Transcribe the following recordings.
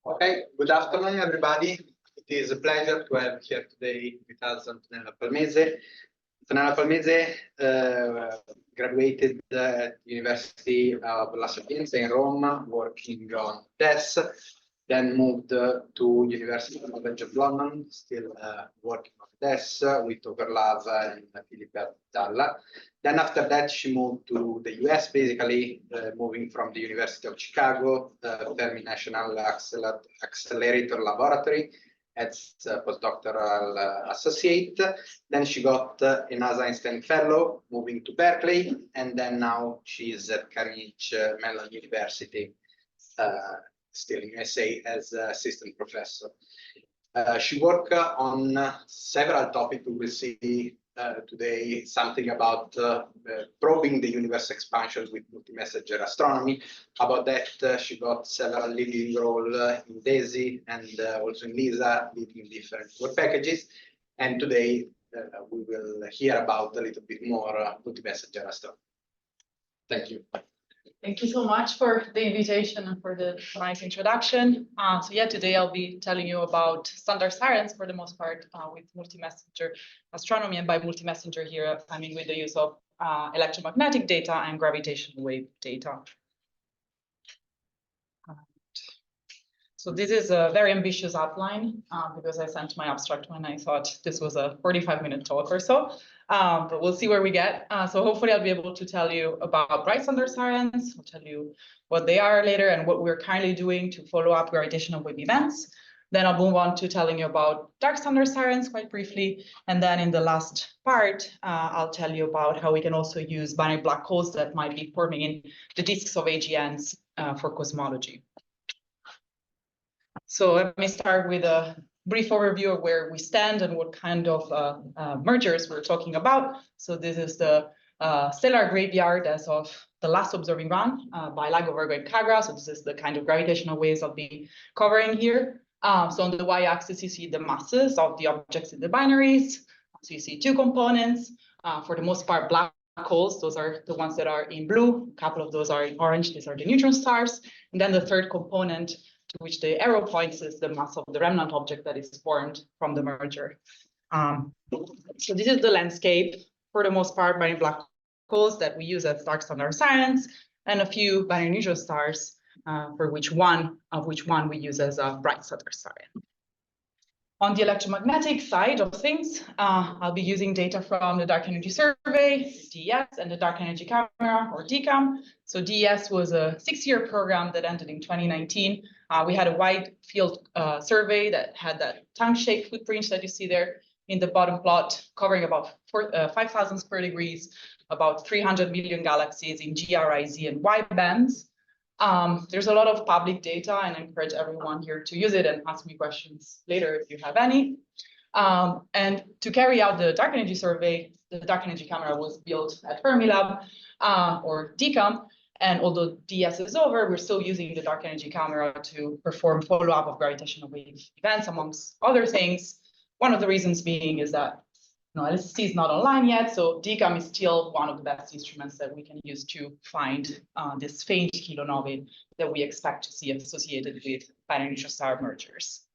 Okay, good afternoon, everybody. It is a pleasure to have here today with us Antonella Palmese. Antonella Palmese graduated at the University of La Sapienza in Rome, working on DES, then moved to University College of London, still working on DES with Overlove and Philippa Dalla. Then after that, she moved to the US, basically moving from the University of Chicago, Fermi National Accelerator Laboratory as a postdoctoral associate. Then she got a NASA Einstein Fellow, moving to Berkeley, and then now she's at Carnegie Mellon University, still in USA, as assistant professor. She worked on several topics. We will see today something about probing the universe expansion with multi-messenger astronomy. About that, she got several leading roles in DESI and also in LISA, leading different work packages. And today we will hear about a little bit more multi-messenger astronomy. Thank you. Thank you so much for the invitation and for the nice introduction. So yeah, today I'll be telling you about standard sirens for the most part with multi-messenger astronomy. And by multi-messenger here, I mean with the use of electromagnetic data and gravitational wave data. So this is a very ambitious outline because I sent my abstract when I thought this was a 45-minute talk or so. But we'll see where we get. So hopefully I'll be able to tell you about bright standard sirens. I'll tell you what they are later and what we're currently doing to follow up gravitational wave events. Then I'll move on to telling you about dark standard sirens quite briefly. And then in the last part, I'll tell you about how we can also use binary black holes that might be forming in the disks of AGNs for cosmology. So let me start with a brief overview of where we stand and what kind of mergers we're talking about. So this is the stellar graveyard as of the last observing run by LIGO, Virgo, and KAGRA. So this is the kind of gravitational waves I'll be covering here. So on the y-axis, you see the masses of the objects in the binaries. So you see two components. For the most part, black holes, those are the ones that are in blue. A couple of those are in orange. These are the neutron stars. And then the third component, to which the arrow points, is the mass of the remnant object that is formed from the merger. So this is the landscape, for the most part, binary black holes that we use as dark standard sirens, and a few binary neutron stars, for which one we use as a bright standard siren. On the electromagnetic side of things, I'll be using data from the Dark Energy Survey, DES, and the Dark Energy Camera, or DECam. So DES was a 6-year program that ended in 2019. We had a wide field survey that had that tank-shaped footprint that you see there in the bottom plot, covering about 5,000 square degrees, about 300 million galaxies in G, R, I, Z, and Y bands. There's a lot of public data, and I encourage everyone here to use it and ask me questions later if you have any. And to carry out the Dark Energy Survey, the Dark Energy Camera was built at Fermilab, or DECam. And although DES is over, we're still using the Dark Energy Camera to perform follow-up of gravitational wave events, amongst other things. One of the reasons being is that LSC is not online yet, so DECam is still one of the best instruments that we can use to find this faint kilonovae that we expect to see associated with binary neutron star mergers.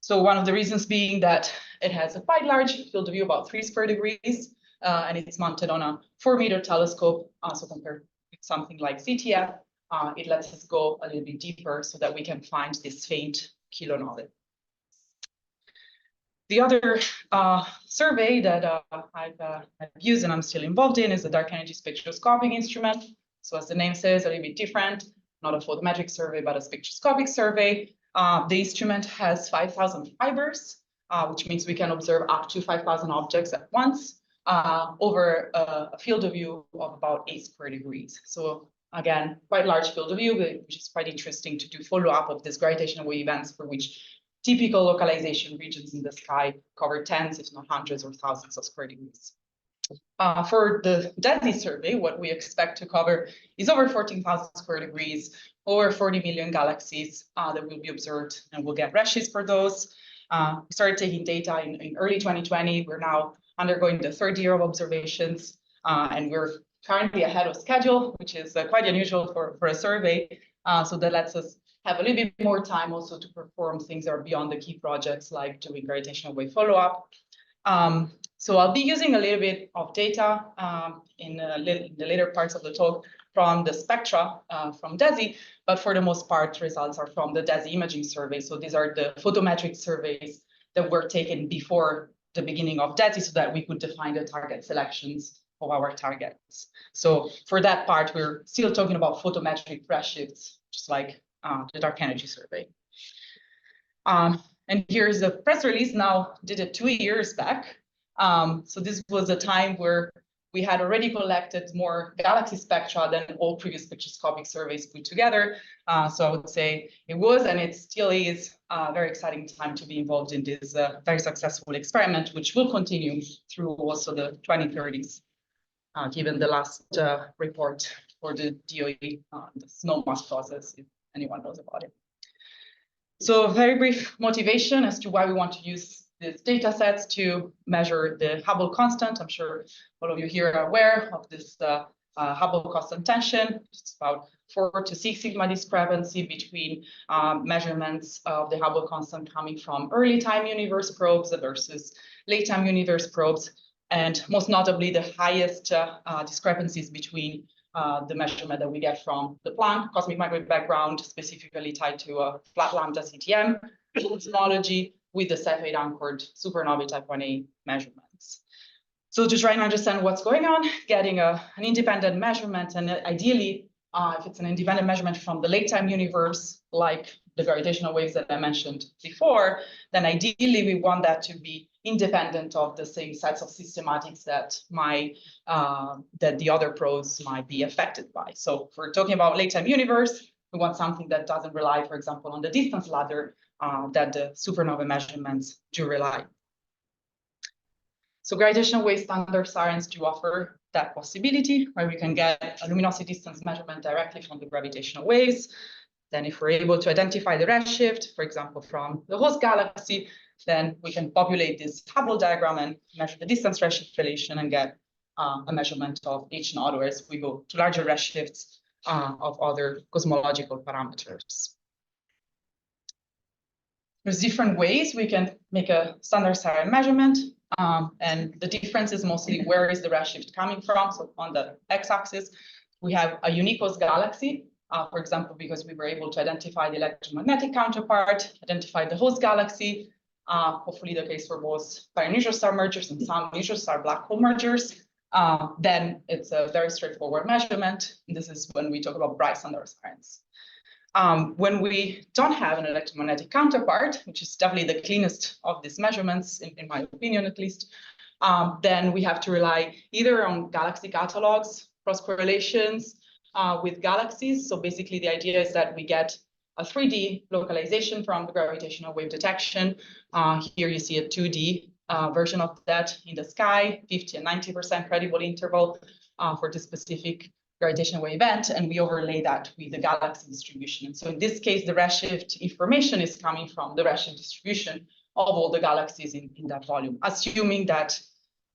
So one of the reasons being that it has a quite large field of view, about 3 square degrees, and it's mounted on a 4-meter telescope. So compared with something like CTF, it lets us go a little bit deeper so that we can find this faint kilonovae. The other survey that I've used and I'm still involved in is the Dark Energy Spectroscopic Instrument. So as the name says, a little bit different, not a photometric survey, but a spectroscopic survey. The instrument has 5,000 fibers, which means we can observe up to 5,000 objects at once over a field of view of about 8 square degrees. So again, quite large field of view, which is quite interesting to do follow-up of these gravitational wave events for which typical localization regions in the sky cover tens, if not hundreds or thousands of square degrees. For the DESI survey, what we expect to cover is over 14,000 square degrees, over 40 million galaxies that will be observed, and we'll get redshifts for those. We started taking data in early 2020. We're now undergoing the third year of observations, and we're currently ahead of schedule, which is quite unusual for a survey. So that lets us have a little bit more time also to perform things that are beyond the key projects, like doing gravitational wave follow-up. So I'll be using a little bit of data in the later parts of the talk from the spectra from DESI, but for the most part, results are from the DESI imaging survey. So these are the photometric surveys that were taken before the beginning of DESI so that we could define the target selections of our targets. So for that part, we're still talking about photometric redshifts, just like the dark energy survey. And here's the press release. Now, did it 2 years back. So this was a time where we had already collected more galaxy spectra than all previous spectroscopic surveys put together. So I would say it was, and it still is, a very exciting time to be involved in this very successful experiment, which will continue through also the 2030s, given the last report for the DOE, the snow mass process, if anyone knows about it. So a very brief motivation as to why we want to use these data sets to measure the Hubble constant. I'm sure all of you here are aware of this Hubble constant tension. It's about 4 to 6 sigma discrepancy between measurements of the Hubble constant coming from early time universe probes versus late time universe probes. And most notably, the highest discrepancies between the measurement that we get from the Planck cosmic microwave background, specifically tied to flat lambda CTM cosmology with the Cepheid anchored supernovae type 1a measurements. So to try and understand what's going on, getting an independent measurement, and ideally, if it's an independent measurement from the late time universe, like the gravitational waves that I mentioned before, then ideally we want that to be independent of the same sets of systematics that that the other probes might be affected by. So if we're talking about late time universe, we want something that doesn't rely, for example, on the distance ladder that the supernova measurements do rely. So gravitational wave standard sirens do offer that possibility, where we can get a luminosity distance measurement directly from the gravitational waves. Then if we're able to identify the redshift, for example, from the host galaxy, then we can populate this Hubble diagram and measure the distance redshift relation and get a measurement of H naught, or as we go to larger redshifts of other cosmological parameters. There's different ways we can make a standard siren measurement, and the difference is mostly where is the redshift coming from. So on the x-axis, we have a unique host galaxy, for example, because we were able to identify the electromagnetic counterpart, identify the host galaxy, hopefully the case for both pari-neutral star mergers and some neutral star black hole mergers. Then it's a very straightforward measurement. And this is when we talk about bright standard sirens. When we don't have an electromagnetic counterpart, which is definitely the cleanest of these measurements, in my opinion at least, then we have to rely either on galaxy catalogs, cross correlations with galaxies. So basically the idea is that we get a 3D localization from the gravitational wave detection. Here you see a 2D version of that in the sky, 50 and 90% credible interval for the specific gravitational wave event, and we overlay that with the galaxy distribution. And so in this case, the redshift information is coming from the redshift distribution of all the galaxies in that volume, assuming that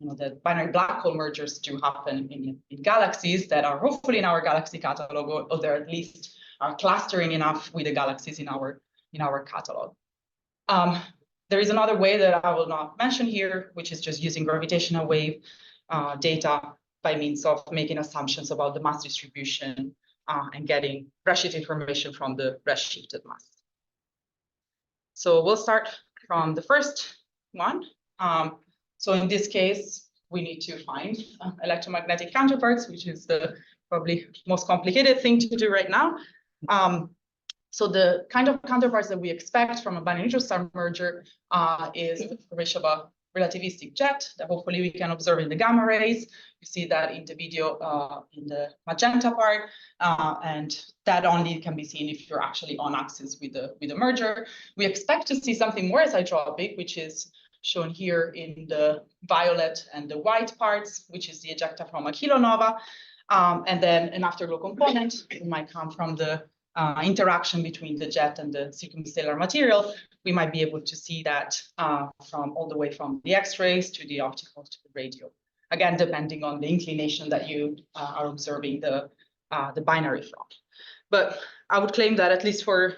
the binary black hole mergers do happen in galaxies that are hopefully in our galaxy catalog, or they're at least are clustering enough with the galaxies in our catalog. There is another way that I will not mention here, which is just using gravitational wave data by means of making assumptions about the mass distribution and getting redshift information from the redshifted mass. So we'll start from the first one. So in this case, we need to find electromagnetic counterparts, which is the probably most complicated thing to do right now. So the kind of counterparts that we expect from a binary-neutral star merger is the formation of a relativistic jet that hopefully we can observe in the gamma rays. You see that in the video in the magenta part, and that only can be seen if you're actually on axis with the merger. We expect to see something more isotropic, which is shown here in the violet and the white parts, which is the ejecta from a kilonova, and then an afterglow component. It might come from the interaction between the jet and the circumstellar material, we might be able to see that from all the way from the X-rays to the optical to the radio. Again, depending on the inclination that you are observing the binary from. But I would claim that at least for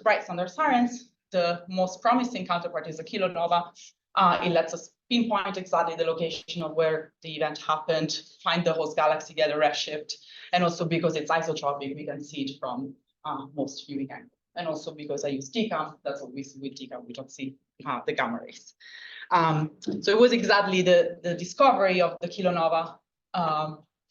bright standard sirens, the most promising counterpart is a kilonova. It lets us pinpoint exactly the location of where the event happened, find the host galaxy, get a redshift, and also because it's isotropic, we can see it from most viewing angles. And also because I use DECam, that's what we see with DECam, we don't see the gamma rays. So it was exactly the discovery of the kilonova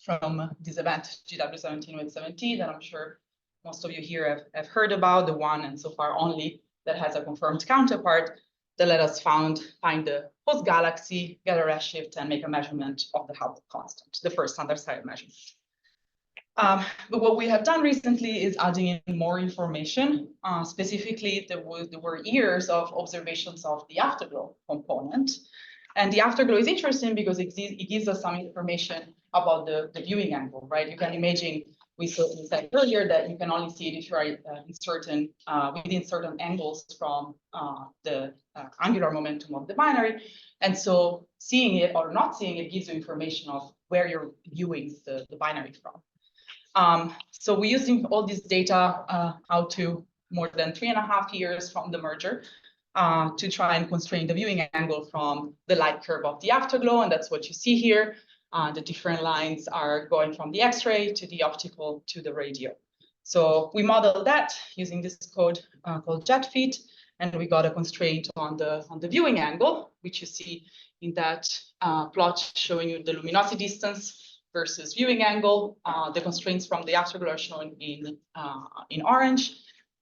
from this event, GW-MMADS, that I'm sure most of you here have heard about, the one and so far only that has a confirmed counterpart, that let us find the host galaxy, get a redshift, and make a measurement of the Hubble constant, the first standard siren measurement. But what we have done recently is adding in more information. Specifically, there were years of observations of the afterglow component. And the afterglow is interesting because it gives us some information about the viewing angle, right? You can imagine, we said earlier that you can only see it if you are within certain angles from the angular momentum of the binary. And so seeing it or not seeing it gives you information of where you're viewing the binary from. So we're using all this data out to more than 3.5 years from the merger to try and constrain the viewing angle from the light curve of the afterglow. And that's what you see here. The different lines are going from the X-ray to the optical to the radio. So we modeled that using this code called JetFit, and we got a constraint on the viewing angle, which you see in that plot showing you the luminosity distance versus viewing angle. The constraints from the afterglow are shown in orange.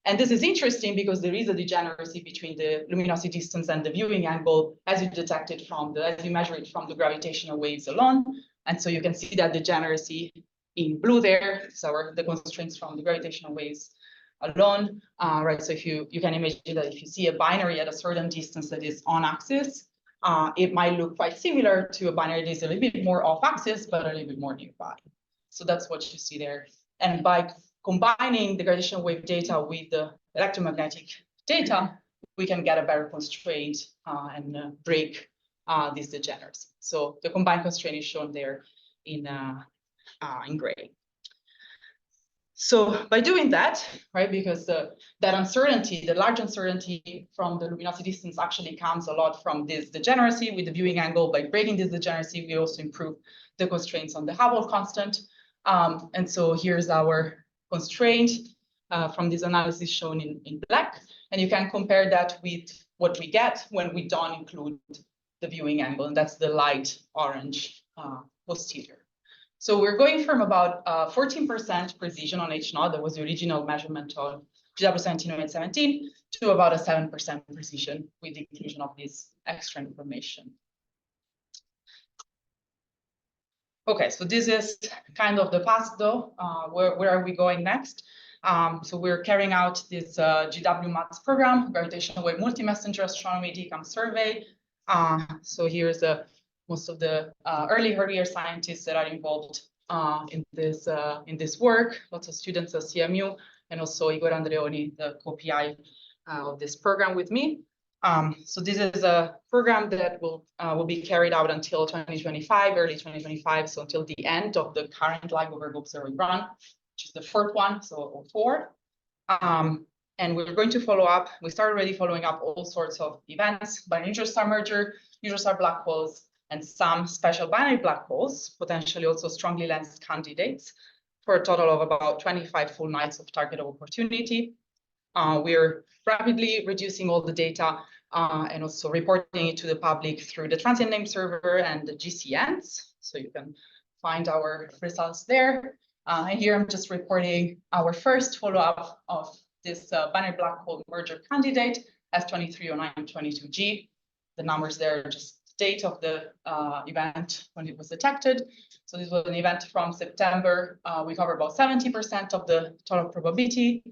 And this is interesting because there is a degeneracy between the luminosity distance and the viewing angle as you measure it from the gravitational waves alone. And so you can see that degeneracy in blue there. So the constraints from the gravitational waves alone, right? So if you can imagine that if you see a binary at a certain distance that is on axis, it might look quite similar to a binary that is a little bit more off axis, but a little bit more nearby. So that's what you see there. And by combining the gravitational wave data with the electromagnetic data, we can get a better constraint and break this degeneracy. So the combined constraint is shown there in gray. So by doing that, right, because that uncertainty, the large uncertainty from the luminosity distance actually comes a lot from this degeneracy with the viewing angle. By breaking this degeneracy, we also improve the constraints on the Hubble constant. And so here's our constraint from this analysis shown in black. And you can compare that with what we get when we don't include the viewing angle, and that's the light orange posterior. So we're going from about 14% precision on H0, that was the original measurement of GW-MMADS, to about a 7% precision with the inclusion of this extra information. Okay, so this is kind of the past though. Where are we going next? So we're carrying out this GW-MMADS program, Gravitational Wave Multi-Messenger Astronomy DECam survey. So here's most of the earlier scientists that are involved in this work. Lots of students at CMU, and also Igor Andreoni, the co-PI of this program with me. So this is a program that will be carried out until 2025, early 2025, so until the end of the current LIGO Virgo observing run, which is the fourth one, so 04. And we're going to follow up. We started already following up all sorts of events by neutron star merger, neutron star black holes, and some special binary black holes, potentially also strongly lensed candidates, for a total of about 25 full nights of target of opportunity. We're rapidly reducing all the data and also reporting it to the public through the transient name server and the GCNs. So you can find our results there. And here I'm just reporting our first follow-up of this binary black hole merger candidate, S230922G. The numbers there are just the date of the event when it was detected. So this was an event from September. We cover about 70% of the total probability.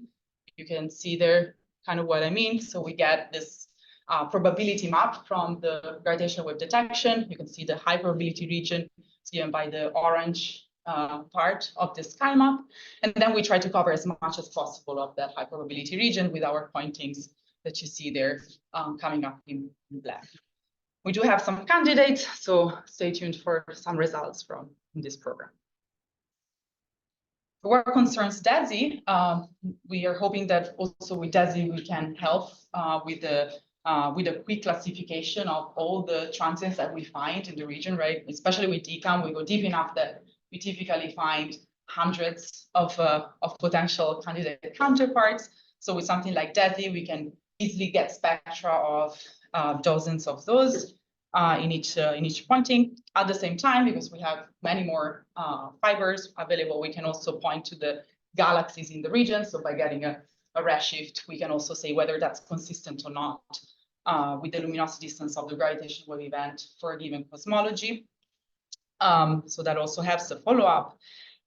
You can see there kind of what I mean. So we get this probability map from the gravitational wave detection. You can see the high probability region is given by the orange part of the sky map. And then we try to cover as much as possible of that high probability region with our pointings that you see there coming up in black. We do have some candidates, so stay tuned for some results from this program. For what concerns DESI, we are hoping that also with DESI we can help with a quick classification of all the transients that we find in the region, right? Especially with DECam, we go deep enough that we typically find hundreds of potential candidate counterparts. So with something like DESI, we can easily get spectra of dozens of those in each pointing. At the same time, because we have many more fibers available, we can also point to the galaxies in the region. So by getting a redshift, we can also say whether that's consistent or not with the luminosity distance of the gravitational wave event for a given cosmology. So that also helps the follow-up.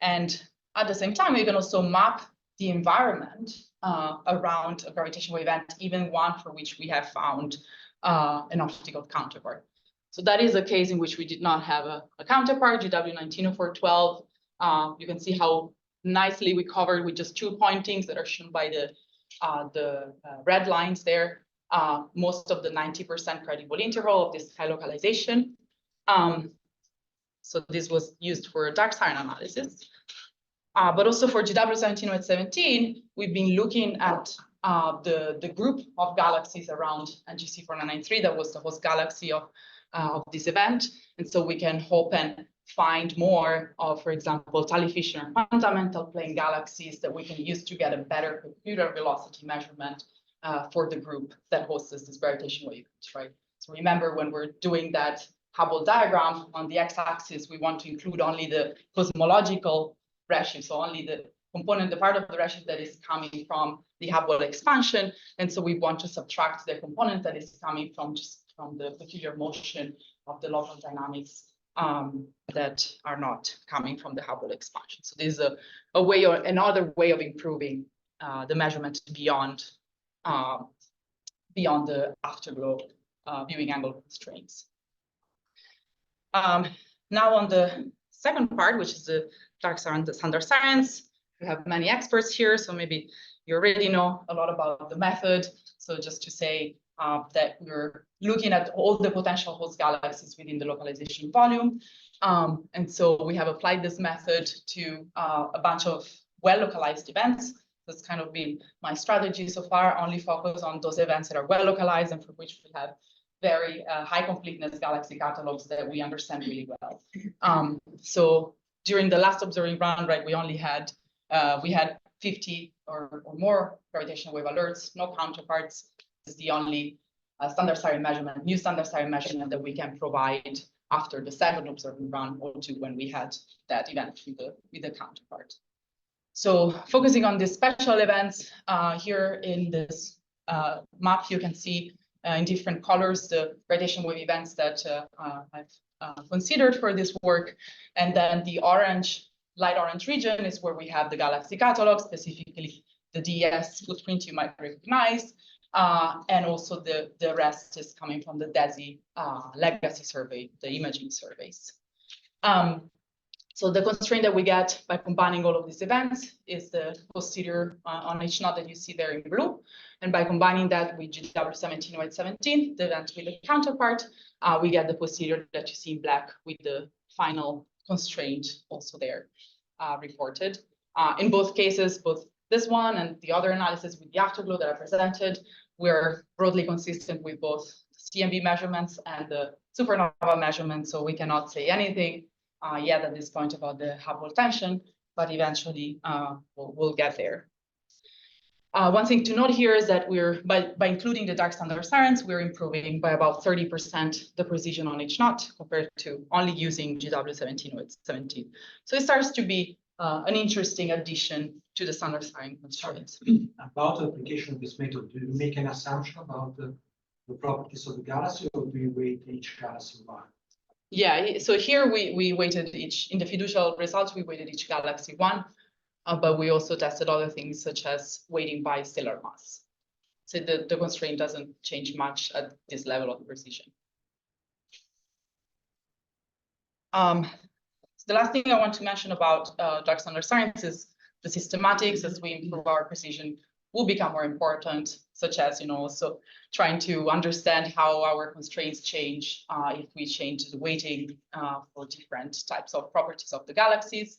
And at the same time, we can also map the environment around a gravitational wave event, even one for which we have found an optical counterpart. So that is a case in which we did not have a counterpart, GW-190412. You can see how nicely we covered with just two pointings that are shown by the red lines there, most of the 90% credible interval of this high localization. So this was used for dark siren analysis. But also for GW-170817, we've been looking at the group of galaxies around NGC 4993 that was the host galaxy of this event. And so we can hope and find more of, for example, Tully-Fisher fundamental plane galaxies that we can use to get a better computer velocity measurement for the group that hosts this gravitational wave, right? So remember, when we're doing that Hubble diagram on the x-axis, we want to include only the cosmological redshift, so only the component, the part of the redshift that is coming from the Hubble expansion. And so we want to subtract the component that is coming from the peculiar motion of the local dynamics that are not coming from the Hubble expansion. So this is a way, or another way of improving the measurement beyond the afterglow viewing angle constraints. Now on the second part, which is the dark siren, the standard sirens, we have many experts here, so maybe you already know a lot about the method. So just to say that we're looking at all the potential host galaxies within the localization volume. And so we have applied this method to a bunch of well-localized events. That's kind of been my strategy so far, only focus on those events that are well-localized and for which we have very high completeness galaxy catalogs that we understand really well. So during the last observing run, right, we only had, we had 50 or more gravitational wave alerts, no counterparts. This is the only standard siren measurement, new standard siren measurement that we can provide after the second observing run or two when we had that event with the counterpart. So focusing on these special events here in this map, you can see in different colors the gravitational wave events that I've considered for this work. And then the orange, light orange region is where we have the galaxy catalog, specifically the DES footprint you might recognize. And also the rest is coming from the DESI legacy survey, the imaging surveys. So the constraint that we get by combining all of these events is the posterior on each node that you see there in blue. And by combining that with GW-170817, the event with the counterpart, we get the posterior that you see in black with the final constraint also there reported. In both cases, both this one and the other analysis with the afterglow that I presented, we're broadly consistent with both CMB measurements and the supernova measurements. So we cannot say anything yet at this point about the Hubble tension, but eventually we'll get there. One thing to note here is that we're, by including the dark standard sirens, we're improving by about 30% the precision on each node compared to only using GW-170817. So it starts to be an interesting addition to the standard siren constraints. About the application of this method, do you make an assumption about the properties of the galaxy, or do you weight each galaxy one? Yeah, so here we weighted each, in the fiducial results, we weighted each galaxy one, but we also tested other things such as weighting by stellar mass. So the constraint doesn't change much at this level of precision. the last thing I want to mention about dark standard science is the systematics. As we improve our precision will become more important, such as, also trying to understand how our constraints change if we change the weighting for different types of properties of the galaxies.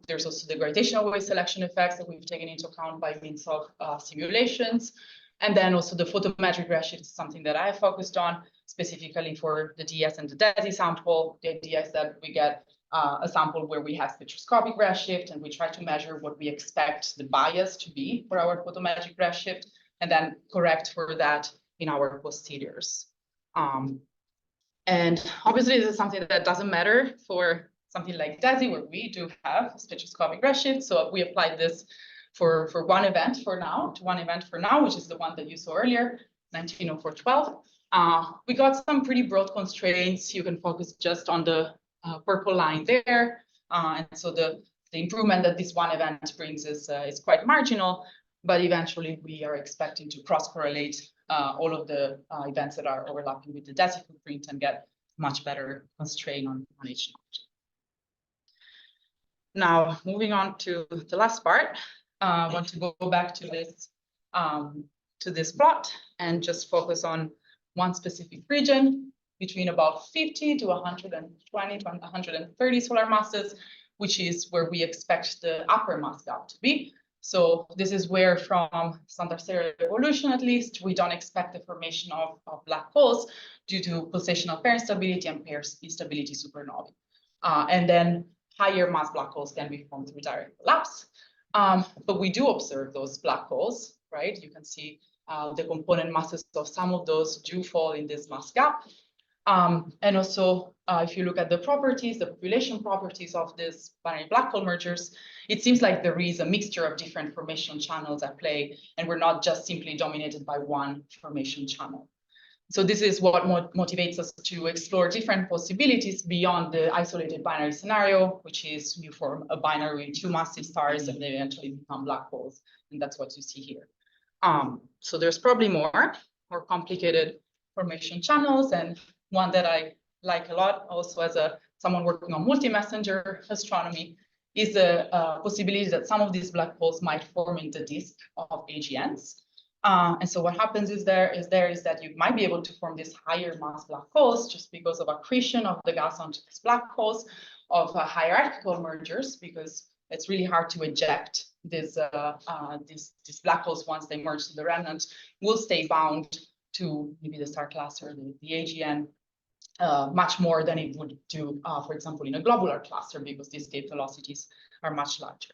There's also the gravitational wave selection effects that we've taken into account by means of simulations. And then also the photometric redshift is something that I focused on specifically for the DS and the DESI sample. The idea is that we get a sample where we have spectroscopic redshift, and we try to measure what we expect the bias to be for our photometric redshift, and then correct for that in our posteriors. And obviously, this is something that doesn't matter for something like DESI, where we do have spectroscopic redshift. So we applied this for one event for now, which is the one that you saw earlier, 190412. We got some pretty broad constraints. You can focus just on the purple line there. And so the improvement that this one event brings is quite marginal, but eventually we are expecting to cross-correlate all of the events that are overlapping with the DESI footprint and get much better constraint on each node. Now, moving on to the last part, I want to go back to this plot and just focus on one specific region between about 50 to 120 to 130 solar masses, which is where we expect the upper mass gap to be. So this is where, from standard stellar evolution at least, we don't expect the formation of black holes due to positional pair instability and pair instability supernovae. And then higher mass black holes can be formed through direct collapse. But we do observe those black holes, right? You can see the component masses of some of those do fall in this mass gap. And also, if you look at the properties, the population properties of these binary black hole mergers, it seems like there is a mixture of different formation channels at play, and we're not just simply dominated by one formation channel. So this is what motivates us to explore different possibilities beyond the isolated binary scenario, which is you form a binary with two massive stars and they eventually become black holes. And that's what you see here. So there's probably more complicated formation channels, and one that I like a lot also as someone working on multi-messenger astronomy is the possibility that some of these black holes might form in the disk of AGNs. And so what happens is that you might be able to form these higher mass black holes just because of accretion of the gas onto these black holes, of hierarchical mergers, because it's really hard to eject these black holes once they merge. So the remnant will stay bound to maybe the star cluster, the AGN, much more than it would do, for example, in a globular cluster, because the escape velocities are much larger.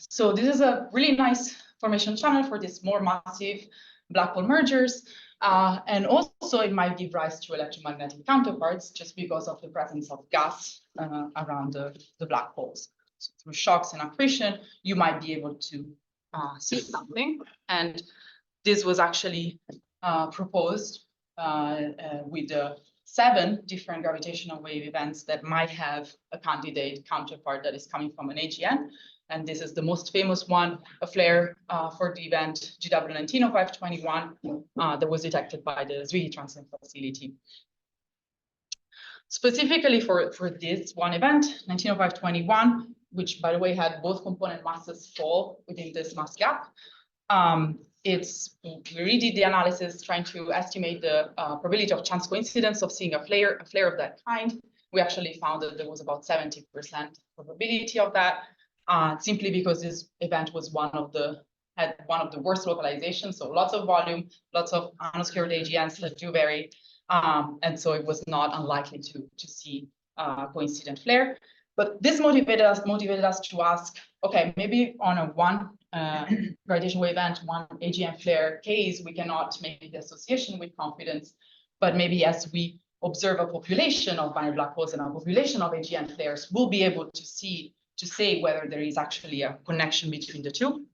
So this is a really nice formation channel for these more massive black hole mergers. And also it might give rise to electromagnetic counterparts just because of the presence of gas around the black holes. So through shocks and accretion, you might be able to see something. And this was actually proposed with 7 different gravitational wave events that might have a candidate counterpart that is coming from an AGN. And this is the most famous one, a flare for the event GW-190521 that was detected by the Zwicky Transient Facility. Specifically for this one event, 190521, which by the way had both component masses fall within this mass gap. We redid the analysis trying to estimate the probability of chance coincidence of seeing a flare of that kind. We actually found that there was about 70% probability of that. Simply because this event was had one of the worst localizations, so lots of volume, lots of unoscured AGNs that do vary, and so it was not unlikely to see coincident flare. But this motivated us to ask, okay, maybe on a one gravitational wave event, one AGN flare case, we cannot make the association with confidence, but maybe as we observe a population of binary black holes and a population of AGN flares, we'll be able to say whether there is actually a connection between the two.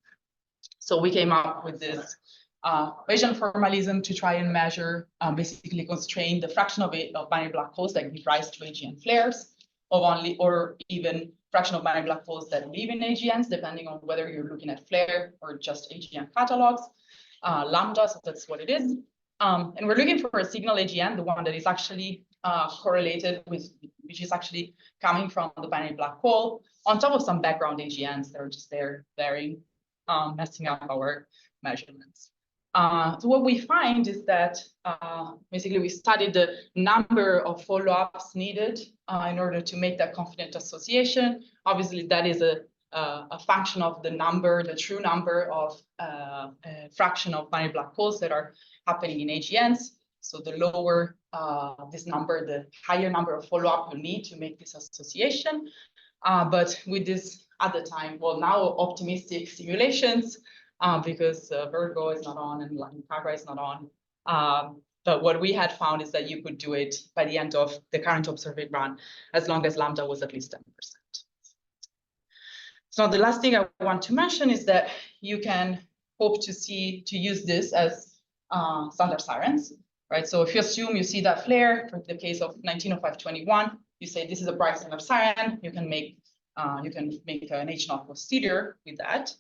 So we came up with this Bayesian formalism to try and measure, basically constrain the fraction of binary black holes that give rise to AGN flares, or even fraction of binary black holes that live in AGNs, depending on whether you're looking at flare or just AGN catalogs, lambda, so that's what it is. And we're looking for a signal AGN, the one that is actually correlated with which is actually coming from the binary black hole, on top of some background AGNs that are just there varying, messing up our measurements. So what we find is that basically we studied the number of follow-ups needed in order to make that confident association. Obviously, that is a function of the number, the true number of a fraction of binary black holes that are happening in AGNs. So the lower this number, the higher number of follow-up you'll need to make this association. But with this at the time, well, now optimistic simulations, because Virgo is not on and KAGRA is not on. But what we had found is that you could do it by the end of the current observing run, as long as lambda was at least 10%. So the last thing I want to mention is that you can hope to use this as standard sirens, right? So if you assume you see that flare for the case of 190521, you say this is a bright standard siren. You can make an H0 posterior with that.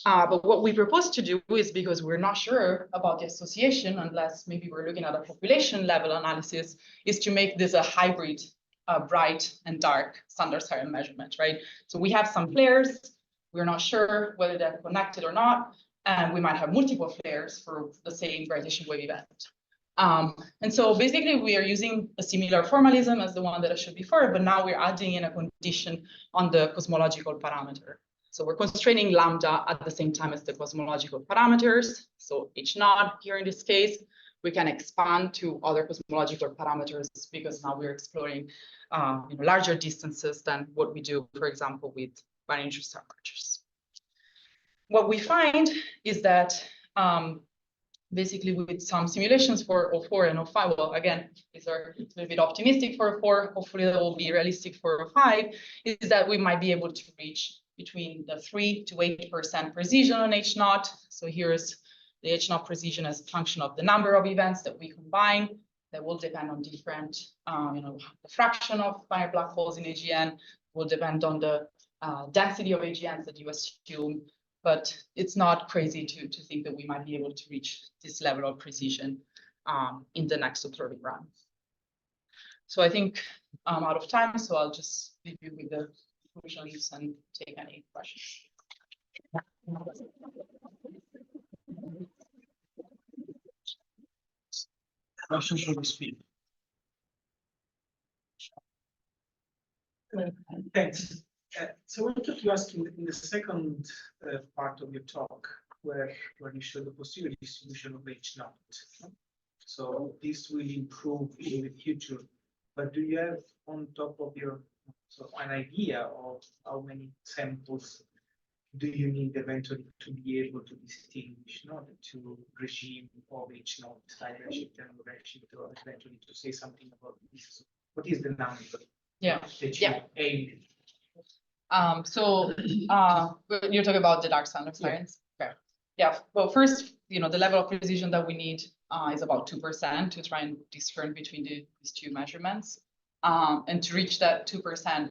But what we propose to do is, because we're not sure about the association, unless maybe we're looking at a population level analysis, is to make this a hybrid bright and dark standard siren measurement, right? So we have some flares. We're not sure whether they're connected or not. And we might have multiple flares for the same gravitational wave event. And so basically we are using a similar formalism as the one that I showed before, but now we're adding in a condition on the cosmological parameter. So we're constraining lambda at the same time as the cosmological parameters. So H0 here in this case, we can expand to other cosmological parameters because now we're exploring larger distances than what we do, for example, with binary interstar mergers. What we find is that basically with some simulations for 04 and 05, well, again, these are a little bit optimistic for 04, hopefully that will be realistic for 05, is that we might be able to reach between the 3 to 8% precision on H0. So here's the H0 precision as a function of the number of events that we combine. That will depend on different, the fraction of binary black holes in AGN will depend on the density of AGNs that you assume. But it's not crazy to think that we might be able to reach this level of precision in the next observing run. So I think I'm out of time, so I'll just leave you with the conclusions and take any questions. Questions from the speaker. Thanks. So I wanted to ask in the second part of your talk, where you show the posterior distribution of H0. So this will improve in the future, but do you have on top of your an idea of how many samples do you need eventually to be able to distinguish the two regime of H0, side redshift and redshift, or eventually to say something about this? What is the number? That you aim? So you're talking about the dark standard sirens? Okay. Yeah. Well, first, the level of precision that we need is about 2% to try and discern between these two measurements. And to reach that 2%,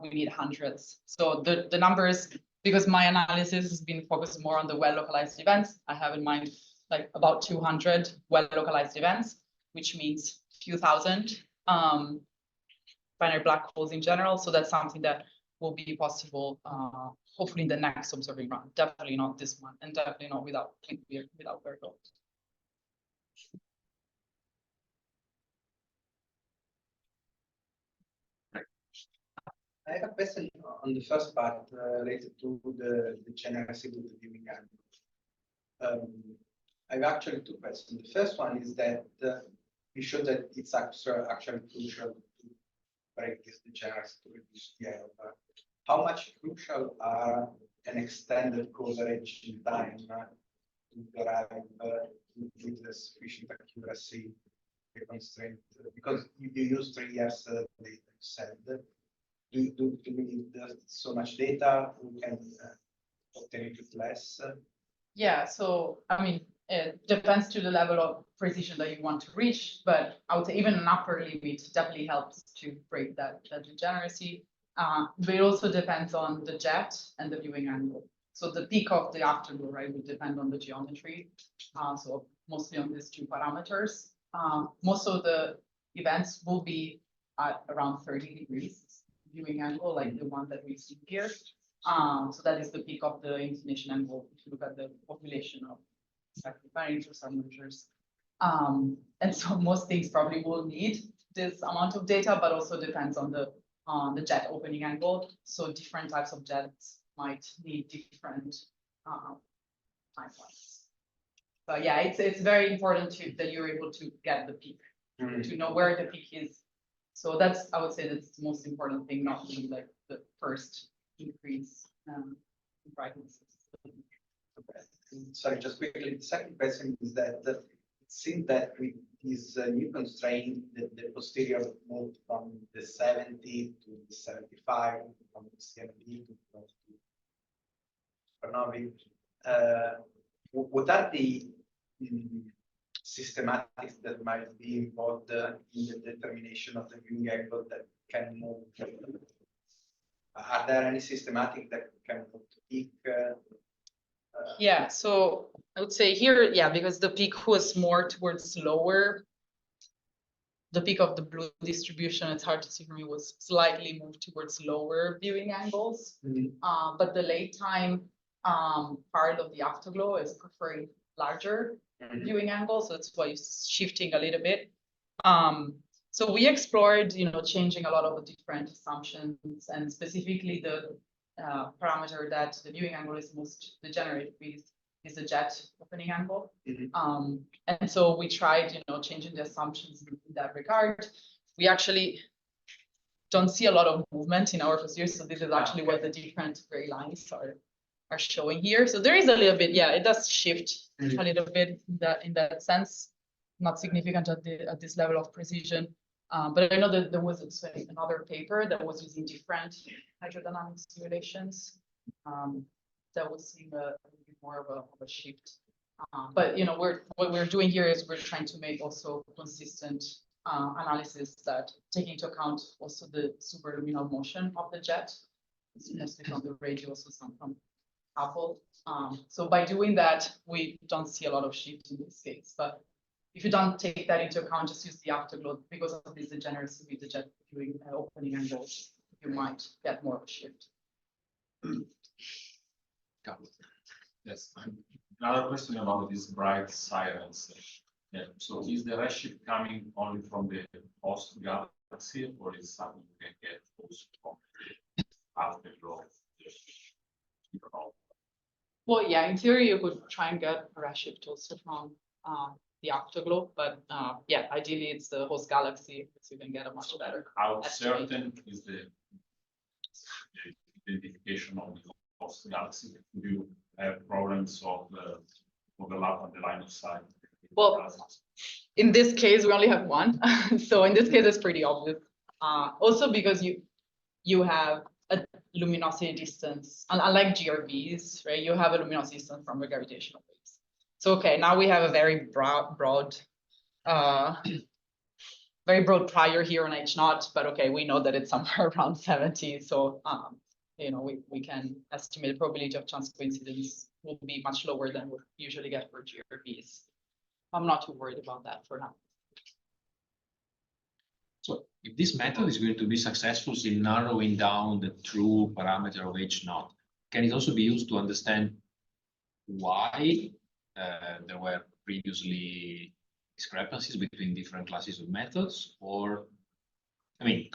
we need hundreds. So the numbers, because my analysis has been focused more on the well-localized events, I have in mind like about 200 well-localized events, which means a few thousand binary black holes in general. So that's something that will be possible, hopefully in the next observing run. Definitely not this one, and definitely not without Virgo. I have a question on the first part related to the generosity of the viewing angle. I have actually two questions. The first one is that you showed that it's actually crucial to break this degeneracy to reduce the error. How much crucial are an extended coverage in time to derive with the sufficient accuracy the constraint? Because you use 3 years data, you said. Do we need so much data? We can obtain it with less? Yeah, so I mean, it depends to the level of precision that you want to reach, but I would say even an upper limit definitely helps to break that degeneracy. But it also depends on the jet and the viewing angle. So the peak of the afterglow, right, will depend on the geometry. So mostly on these two parameters. Most of the events will be at around 30 degrees viewing angle, like the one that we see here. So that is the peak of the inclination angle if you look at the population of parameters or measures. And so most things probably will need this amount of data, but also depends on the jet opening angle. So different types of jets might need different time points. But yeah, it's very important that you're able to get the peak, to know where the peak is. So that's, I would say that's the most important thing, not really like the first increase in brightness. Sorry, just quickly, the second question is that it seems that with this new constraint, the posterior moved from the 70 to the 75, from the 70 to supernovae. What are the systematics that might be involved in the determination of the viewing angle that can move? Are there any systematic that can move to peak? Yeah, so I would say here, yeah, because the peak was more towards lower. The peak of the blue distribution, it's hard to see for me, was slightly moved towards lower viewing angles. But the late time part of the afterglow is preferring larger viewing angles, so that's why it's shifting a little bit. So we explored, changing a lot of the different assumptions, and specifically the parameter that the viewing angle is most degenerate with is the jet opening angle. And so we tried, changing the assumptions in that regard. We actually don't see a lot of movement in our posterior, so this is actually what the different gray lines are showing here. So there is a little bit, yeah, it does shift a little bit in that sense, not significant at this level of precision. But I know that there was another paper that was using different hydrodynamic simulations that was seeing a little bit more of a shift. But what we're doing here is we're trying to make also consistent analysis that take into account also the superluminal motion of the jet. It's mostly from the radio, also some from Apple. So by doing that, we don't see a lot of shift in this case. But if you don't take that into account, just use the afterglow, because of this degeneracy with the jet viewing opening angles, you might get more of a shift. Yes. Another question about these bright sirens. Yeah. So is the redshift coming only from the host galaxy, or is something you can get also from the afterglow? Well, yeah, in theory, you could try and get a redshift also from the afterglow, but yeah, ideally it's the host galaxy, so you can get a much better. How certain is the identification of the host galaxy? Do you have problems of overlap on the line of sight? Well, in this case, we only have one, so in this case, it's pretty obvious. Also because you have a luminosity distance, unlike GRBs, right? You have a luminosity distance from the gravitational waves. So okay, now we have a very broad prior here on H0, but okay, we know that it's somewhere around 70. So we can estimate the probability of chance coincidence will be much lower than we usually get for GRBs. I'm not too worried about that for now. So if this method is going to be successful in narrowing down the true parameter of H0, can it also be used to understand why there were previously discrepancies between different classes of methods? Or, I mean,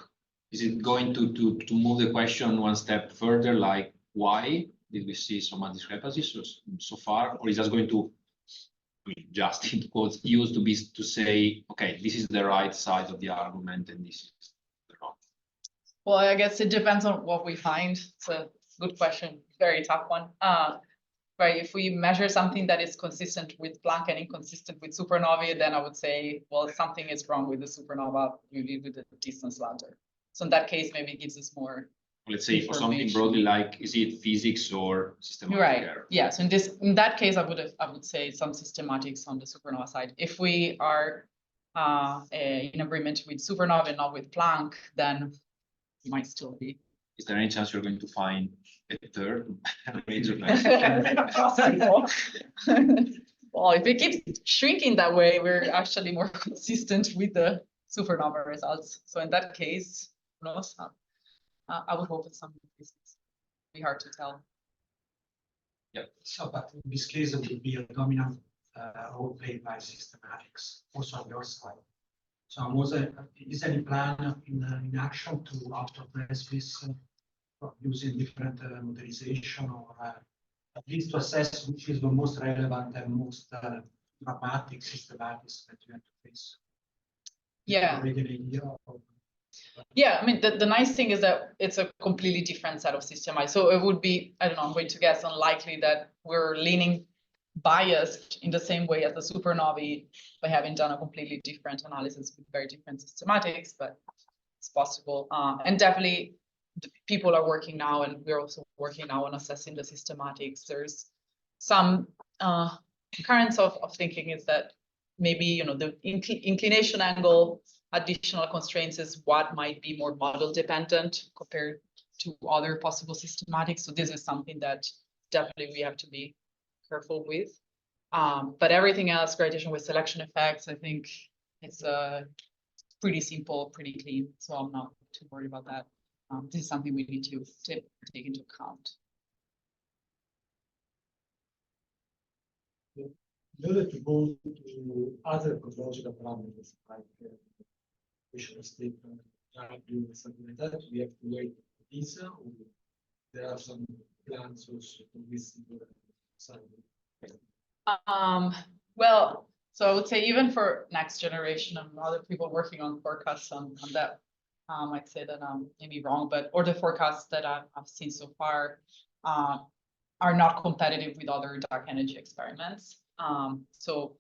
is it going to move the question one step further, like why did we see so much discrepancies so far? Or is that going to, just in quotes, used to say, okay, this is the right side of the argument and this is the wrong? Well, I guess it depends on what we find. It's a good question, very tough one. Right, if we measure something that is consistent with Planck and inconsistent with supernovae, then I would say, well, something is wrong with the supernova, maybe with the distance ladder. So in that case, maybe it gives us more. Let's say for something broadly like, is it physics or systematic error? Yeah, so in that case, I would say some systematics on the supernova side. If we are in agreement with supernova and not with Planck, then it might still be. Is there any chance you're going to find a third major? Possible. Well, if it keeps shrinking that way, we're actually more consistent with the supernova results. So in that case, who knows? I would hope it's something business. Be hard to tell. Yeah. So, but in this case, it would be a dominant role played by systematics, also on your side. So, is any plan in action to optimize this using different modelization, or at least to assess which is the most relevant and most dramatic systematics that you have to face? Yeah. Already an idea of, Yeah, I mean, the nice thing is that it's a completely different set of systemi. So it would be, I don't know, I'm going to guess unlikely that we're leaning biased in the same way as the supernovae by having done a completely different analysis with very different systematics, but it's possible. And definitely the people are working now, and we're also working now on assessing the systematics. There's some currents of thinking is that maybe, you know, the inclination angle additional constraints is what might be more model dependent compared to other possible systematics. So this is something that definitely we have to be careful with. But everything else, gradation with selection effects, I think it's pretty simple, pretty clean. So I'm not too worried about that. This is something we need to take into account. in order to go to other cosmological parameters like visual state, doing something like that, we have to wait for visa, or there are some plans also for this side. Well, so I would say even for next generation and other people working on forecasts on that, I'd say that I'm maybe wrong, but or the forecasts that I've seen so far are not competitive with other dark energy experiments. So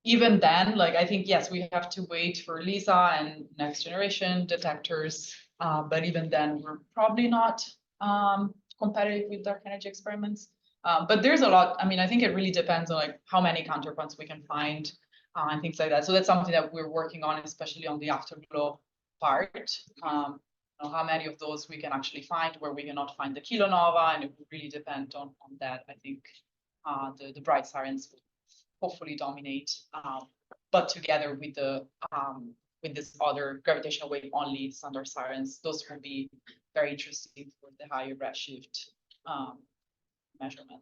even then, like, I think, yes, we have to wait for LISA and next generation detectors, but even then we're probably not competitive with dark energy experiments. But there's a lot, I mean, I think it really depends on like how many counterparts we can find and things like that. So that's something that we're working on, especially on the afterglow part. You know, how many of those we can actually find where we cannot find the kilonova, and it would really depend on that. I think the bright sirens will hopefully dominate, but together with the with this other gravitational wave only standard sirens, those will be very interesting for the higher redshift measurements.